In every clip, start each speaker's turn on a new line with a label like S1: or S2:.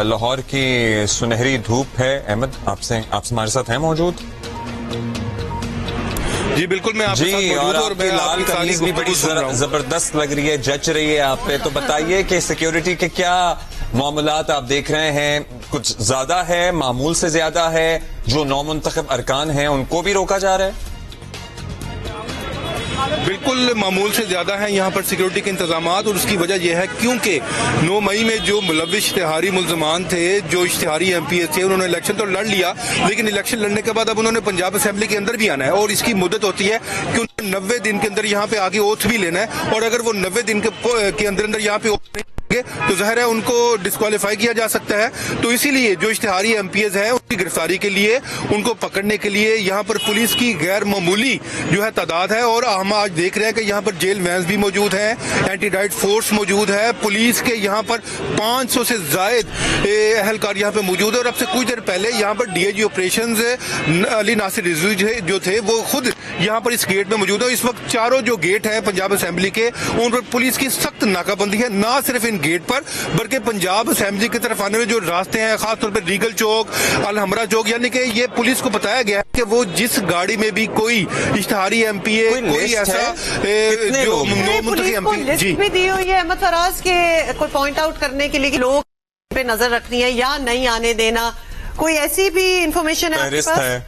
S1: लाहौर की सुनहरी धूप है। अहमद, आपसे हमारे साथ हैं मौजूद?
S2: जी बिल्कुल, मैं आपके साथ मौजूद हूं और मैं
S1: लाल कमीज भी बड़ी जबरदस्त लग रही है, जच रही है आप पे। तो बताइए कि सिक्योरिटी के क्या मामलात आप देख रहे हैं? कुछ ज्यादा है, मामूल से ज्यादा है? जो नौमुंतखब अरकान हैं उनको भी रोका जा रहा है?
S2: बिल्कुल मामूल से ज्यादा है यहाँ पर सिक्योरिटी के इंतजाम, और उसकी वजह यह है क्योंकि 9 मई में जो मुलविस इश्तिहारी मुल्जमान थे, जो इश्तिहारी MPs थे, उन्होंने इलेक्शन तो लड़ लिया, लेकिन इलेक्शन लड़ने के बाद अब उन्होंने पंजाब असेंबली के अंदर भी आना है और इसकी मुद्दत होती है कि उन्होंने 90 दिन के अंदर यहाँ पे आगे ओथ भी लेना है, और अगर वो 90 दिन के अंदर यहाँ पे तो जाहिर है उनको डिस्क्वालीफाई किया जा सकता है। तो इसीलिए जो इश्तिहारी MPs हैं उनकी गिरफ्तारी के लिए, उनको पकड़ने के लिए यहाँ पर पुलिस की गैर मामूली जो है तादाद है, और हम आज देख रहे हैं कि यहाँ पर जेल वैन्स भी मौजूद हैं, एंटी डाइट फोर्स मौजूद है, पुलिस के यहाँ पर 500 से जायद अहलकार यहाँ पे मौजूद है। और अब से कुछ देर पहले यहाँ पर DIG ऑपरेशन अली नासिर रिजवी जो थे वो खुद यहाँ पर इस गेट में मौजूद है। इस वक्त चारों जो गेट है पंजाब असेंबली के, उन पर पुलिस की सख्त नाकाबंदी है, ना सिर्फ इन गेट पर बल्कि पंजाब असेंबली की तरफ आने में जो रास्ते हैं, खासतौर पर रीगल चौक, अलहमरा चौक, यानी कि ये पुलिस को बताया गया है कि वो जिस गाड़ी में भी कोई इश्तिहारी MPA कोई ऐसा जो MP
S3: लिस्ट भी दी हुई है अहमद फराज के कोई पॉइंट आउट करने के लिए कि लोग पे नजर रखनी है या नहीं आने देना, कोई ऐसी भी इंफॉर्मेशन है आपके पास?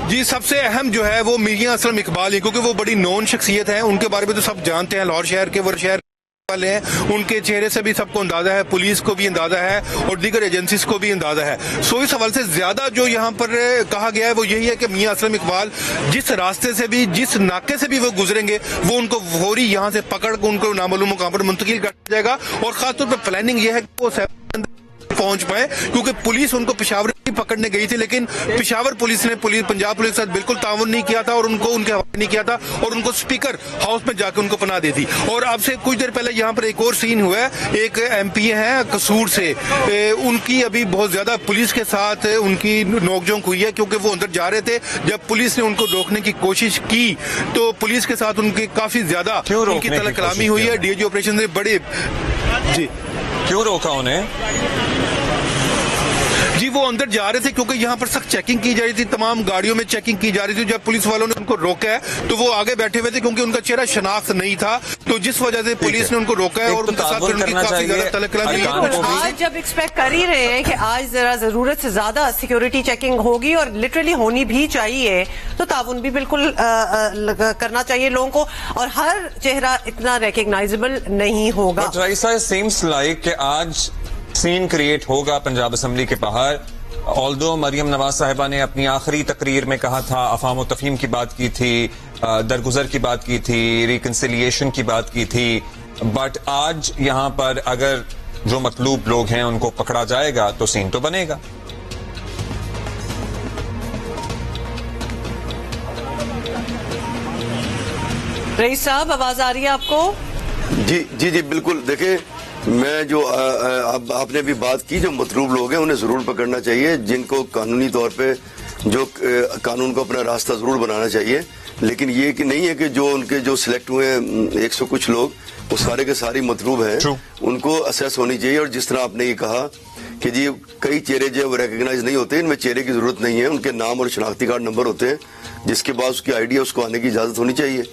S2: जी, सबसे अहम जो है वो मियां असलम इकबाल है, क्योंकि वो बड़ी नॉन शख्सियत है, उनके बारे में तो सब जानते हैं, लाहौर शहर के वो शहर वाले हैं, उनके चेहरे से भी सबको अंदाजा है, पुलिस को भी अंदाजा है और दीगर एजेंसीज को भी अंदाजा है। सो इस हवाले से ज्यादा जो यहाँ पर कहा गया है वो यही है कि मियां असलम इकबाल जिस रास्ते से भी, जिस नाके से भी वो गुजरेंगे, वो उनको फौरी यहाँ से पकड़ कर उनको नामालूम मुकाम पर मुंतकिल कर जाएगा। और खासतौर पर प्लानिंग ये है कि वो पहुंच पाए, क्योंकि पुलिस उनको पेशावर पकड़ने गई थी, लेकिन पेशावर पुलिस ने पंजाब पुलिस के साथ बिल्कुल ताउन नहीं किया था और उनको उनके हवाले नहीं किया था और उनको स्पीकर हाउस में जाकर उनको पनाह दी थी। और अब से कुछ देर पहले यहाँ पर एक और सीन हुआ है, एक MPA है कसूर से, उनकी अभी बहुत ज्यादा पुलिस के साथ उनकी नोकझोंक हुई है, क्योंकि वो अंदर जा रहे थे, जब पुलिस ने उनको रोकने की कोशिश की तो पुलिस के साथ उनकी काफी ज्यादा उनकी तलब कलामी हुई है। DIG ऑपरेशन से बड़े जी
S1: क्यों रोका उन्हें?
S2: जी, वो अंदर जा रहे थे क्योंकि यहाँ पर सख्त चेकिंग की जा रही थी, तमाम गाड़ियों में चेकिंग की जा रही थी। जब पुलिस वालों ने उनको रोका है तो वो आगे बैठे हुए थे, क्योंकि उनका चेहरा शनाख्त नहीं था, तो जिस वजह से पुलिस ने उनको रोका है और उनके साथ उनकी काफी ज्यादा तलकलामी।
S3: आज जब एक्सपेक्ट कर ही रहे हैं कि आज जरा जरूरत से ज्यादा सिक्योरिटी चेकिंग होगी और लिटरली होनी भी चाहिए, तो ताउन भी बिल्कुल करना चाहिए लोगों को, और हर चेहरा इतना रिकग्नाइजेबल नहीं होगा।
S1: बट राइसा, सीम्स लाइक कि आज सीन क्रिएट होगा पंजाब असेंबली के बाहर। ऑल्दो मरियम नवाज साहिबा ने अपनी आखिरी तकरीर में कहा था, अफाम व तफहीम की बात की थी, दरगुजर की बात की थी, रिकंसिलिएशन की बात की थी, बट आज यहाँ पर अगर जो मतलूब लोग हैं उनको पकड़ा जाएगा तो सीन तो बनेगा।
S3: रईस साहब, आवाज आ रही है आपको?
S4: जी जी जी बिल्कुल। देखिए, मैं जो अब आपने अभी बात की, जो मतलूब लोग हैं उन्हें जरूर पकड़ना चाहिए, जिनको कानूनी तौर पे जो कानून को अपना रास्ता जरूर बनाना चाहिए, लेकिन ये कि नहीं है कि जो उनके जो सिलेक्ट हुए हैं 100 कुछ लोग, वो सारे के सारे मतलूब हैं, उनको असेस होनी चाहिए। और जिस तरह आपने ये कहा कि जी कई चेहरे जो वो रिकग्नाइज नहीं होते, इनमें चेहरे की जरूरत नहीं है, उनके नाम और शनाख्ती कार्ड नंबर होते हैं, जिसके बाद उसकी ID है, उसको आने की इजाजत होनी चाहिए।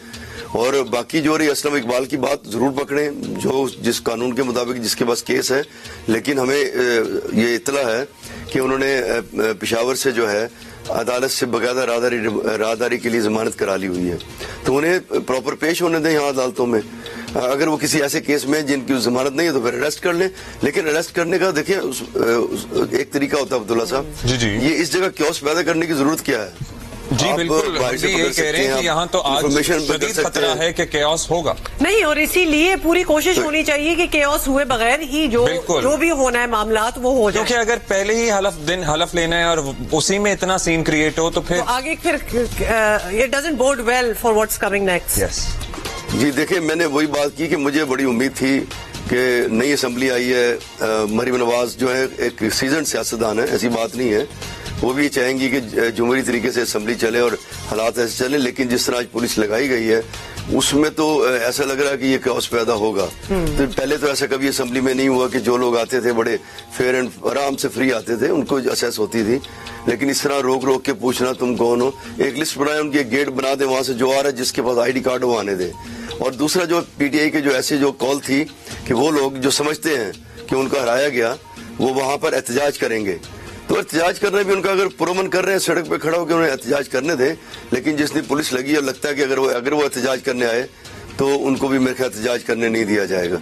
S4: और बाकी जो रही असलम इकबाल की बात, जरूर पकड़ें जो जिस कानून के मुताबिक जिसके पास केस है, लेकिन हमें ये इतला है कि उन्होंने पेशावर से जो है अदालत से बकायदा राहदारी के लिए जमानत करा ली हुई है, तो उन्हें प्रॉपर पेश होने दें यहाँ अदालतों में। अगर वो किसी ऐसे केस में जिनकी जमानत नहीं है तो फिर अरेस्ट कर लें, लेकिन अरेस्ट करने का देखिए एक तरीका होता है अब्दुल्ला साहब, ये इस जगह क्योस पैदा करने की जरूरत क्या है?
S1: जी बिल्कुल, ये कह रहे हैं कि यहाँ तो आज शदीद खतरा है कि केओस होगा
S3: नहीं, और इसीलिए पूरी कोशिश होनी चाहिए कि केओस हुए बगैर ही जो भी होना है मामलात वो हो जाए,
S1: क्योंकि अगर पहले ही हलफ लेना है और उसी में इतना सीन क्रिएट हो तो फिर
S3: आगे it doesn't bode well for what's coming next.
S4: जी देखिए, मैंने वही बात की कि मुझे बड़ी उम्मीद थी कि नई असेंबली आई है, मरियम नवाज जो है एक सीजन सियासतदान है, ऐसी बात नहीं है, वो भी चाहेंगी कि जमहूरी तरीके से असेंबली चले और हालात ऐसे चले, लेकिन जिस तरह आज पुलिस लगाई गई है उसमें तो ऐसा लग रहा है कि ये काओस पैदा होगा। तो पहले तो ऐसा कभी असेंबली में नहीं हुआ कि जो लोग आते थे बड़े फेयर एंड आराम से फ्री आते थे, उनको असेस होती थी। लेकिन इस तरह रोक रोक के पूछना तुम कौन हो, एक लिस्ट बनाए, उनकी एक गेट बना दे, वहां से जो आ रहा है जिसके पास आईडी कार्ड वो आने दे। और दूसरा जो पीटीआई के जो ऐसे जो कॉल थी कि वो लोग जो समझते हैं कि उनका हराया गया वो वहां पर एहतजाज करेंगे, तो एहतजाज करना भी उनका अगर पुरअमन कर रहे हैं सड़क पे खड़ा होकर उन्हें एहतजाज करने दें। लेकिन जिस दिन पुलिस लगी और लगता है कि अगर वो एहतजाज करने आए तो उनको भी मेरे ख्याल एहतजाज करने नहीं दिया जाएगा।